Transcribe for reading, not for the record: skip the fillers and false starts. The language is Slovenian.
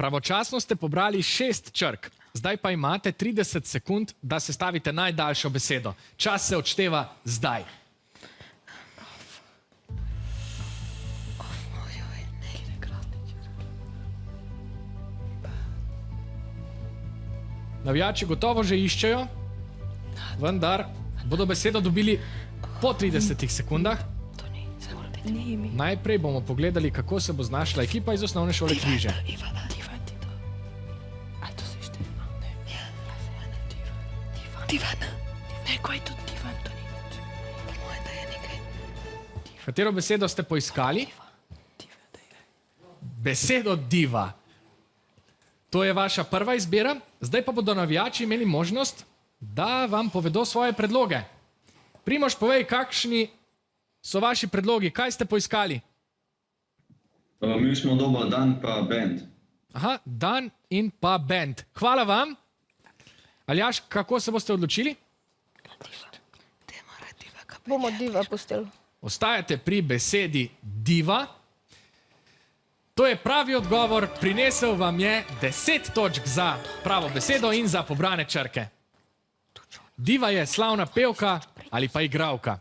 Pravočasno ste pobrali 6 črk. Zdaj pa imate 30 sekund, da sestavite najdaljšo besedo. Čas se odšteva zdaj. Navijači gotovo že iščejo, vendar bodo besedo dobili po 30 sekundah. Najprej bomo pogledali, kako se bo znašla ekipa iz osnovne šole Križe. Katero besedo ste poiskali? Besedo diva. To je vaša prva izbira. Zdaj pa bodo navijači imeli možnost, da vam povedo svoje predloge. Primož, povej, kakšni so vaši predlogi? Kaj ste poiskali? Mi smo dobili dan pa band. Aha, dan in pa band. Hvala vam. Aljaž, kako se boste odločili? Bomo diva pustili. Ostajate pri besedi diva. To je pravi odgovor. Prinesel vam je 10 točk za pravo besedo in za pobrane črke. Diva je slavna pevka ali pa igralka.